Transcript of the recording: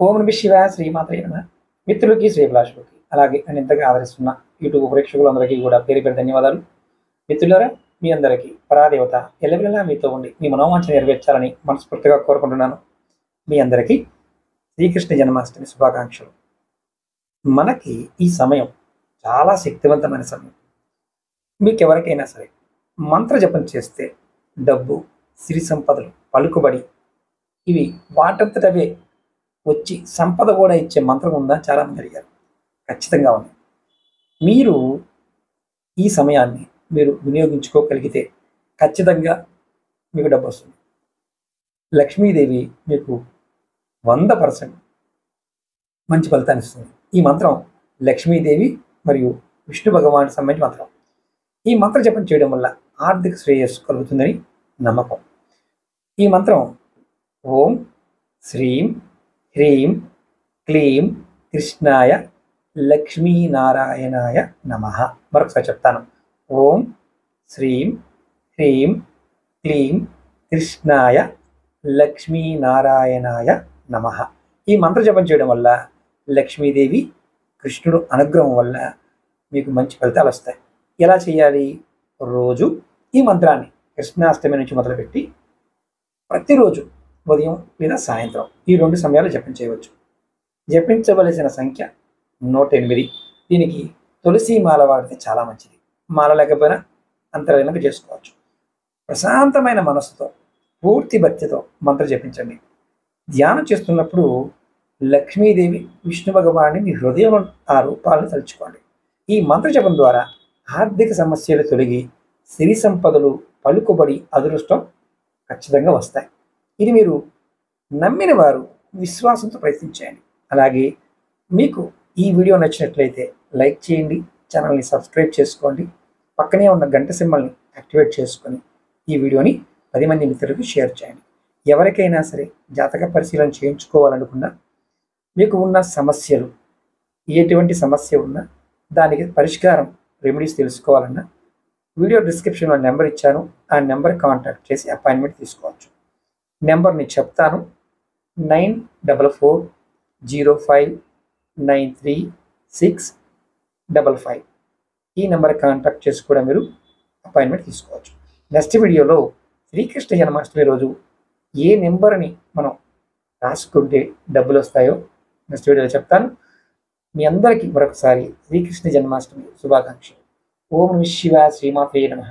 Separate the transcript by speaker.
Speaker 1: ఓం నమ శివాయ శ్రీమాత్రే నమః. మిత్రులకి శ్రీభిలాషులకి అలాగే నన్ను ఇంతగా ఆదరిస్తున్న యూట్యూబ్ ప్రేక్షకులందరికీ కూడా పేరు పేరు ధన్యవాదాలు. మిత్రులారా, మీ అందరికీ పరాదేవత ఎల్లవెల్లలా మీతో ఉండి మీ మనోవాంఛ నెరవేర్చాలని మనస్ఫూర్తిగా కోరుకుంటున్నాను. మీ అందరికీ శ్రీకృష్ణ జన్మాష్టమి శుభాకాంక్షలు. మనకి ఈ సమయం చాలా శక్తివంతమైన సమయం. మీకు ఎవరికైనా సరే మంత్ర జపం చేస్తే డబ్బు, సిరి సంపదలు, పలుకుబడి ఇవి వాటంతటవే వచ్చి సంపద కూడా ఇచ్చే మంత్రం ఉందా? చాలామంది అడిగారు. ఖచ్చితంగా ఉంది. మీరు ఈ సమయాన్ని మీరు వినియోగించుకోగలిగితే ఖచ్చితంగా మీకు డబ్బు వస్తుంది. లక్ష్మీదేవి మీకు 100% మంచి ఫలితాన్ని ఇస్తుంది. ఈ మంత్రం లక్ష్మీదేవి మరియు విష్ణు భగవాన్ సంబంధించిన మంత్రం. ఈ మంత్ర జపం చేయడం వల్ల ఆర్థిక శ్రేయస్సు కలుగుతుందని నమ్మకం. ఈ మంత్రం ఓం శ్రీం హ్రీం క్లీం కృష్ణాయ లక్ష్మీనారాయణాయ నమః. మరొకసారి చెప్తాను. ఓం శ్రీం హ్రీం క్లీం కృష్ణాయ లక్ష్మీనారాయణాయ నమః. ఈ మంత్ర జపం చేయడం వల్ల లక్ష్మీదేవి, కృష్ణుడు అనుగ్రహం వల్ల మీకు మంచి ఫలితాలు వస్తాయి. ఎలా చేయాలి? రోజు ఈ మంత్రాన్ని కృష్ణాష్టమి నుంచి మొదలుపెట్టి ప్రతిరోజు ఉదయం లేదా సాయంత్రం ఈ 2 సమయాలు జపించవచ్చు. జపించవలసిన సంఖ్య 108. దీనికి తులసి మాల వాడితే చాలా మంచిది. మాల లేకపోయినా అంతర్లీనంగా చేసుకోవచ్చు. ప్రశాంతమైన మనస్సుతో పూర్తి భక్తితో మంత్ర జపించండి. ధ్యానం చేస్తున్నప్పుడు లక్ష్మీదేవి, విష్ణు భగవాన్ని మీ హృదయంలో ఆ రూపాలను తలుచుకోండి. ఈ మంత్ర జపం ద్వారా ఆర్థిక సమస్యలు తొలగి సిరి సంపదలు, పలుకుబడి, అదృష్టం ఖచ్చితంగా వస్తాయి. ఇది మీరు నమ్మిన వారు విశ్వాసంతో ప్రయత్నించండి. అలాగే మీకు ఈ వీడియో నచ్చినట్లయితే లైక్ చేయండి, ఛానల్ని సబ్స్క్రైబ్ చేసుకోండి, పక్కనే ఉన్న గంట సింబల్ని యాక్టివేట్ చేసుకొని ఈ వీడియోని 10 మంది మిత్రులకు షేర్ చేయండి. ఎవరికైనా సరే జాతక పరిశీలన చేయించుకోవాలనుకున్నా, మీకు ఉన్న సమస్యలు ఎటువంటి సమస్య ఉన్నా దానికి పరిష్కారం రెమెడీస్ తెలుసుకోవాలన్నా వీడియో డిస్క్రిప్షన్లో నెంబర్ ఇచ్చాను. ఆ నెంబర్ కాంటాక్ట్ చేసి అపాయింట్మెంట్ తీసుకోవచ్చు. నెంబర్ని చెప్తాను. 9445059365. ఈ నెంబర్ కాంటాక్ట్ చేసి కూడా మీరు అపాయింట్మెంట్ తీసుకోవచ్చు. నెక్స్ట్ వీడియోలో శ్రీకృష్ణ జన్మాష్టమి రోజు ఏ నెంబర్ని మనం రాసుకుంటే డబ్బులు వస్తాయో నెక్స్ట్ వీడియోలో చెప్తాను. మీ అందరికీ మరొకసారి శ్రీకృష్ణ జన్మాష్టమి శుభాకాంక్షలు. ఓం నమః శివాయ శ్రీమాత్రే నమః.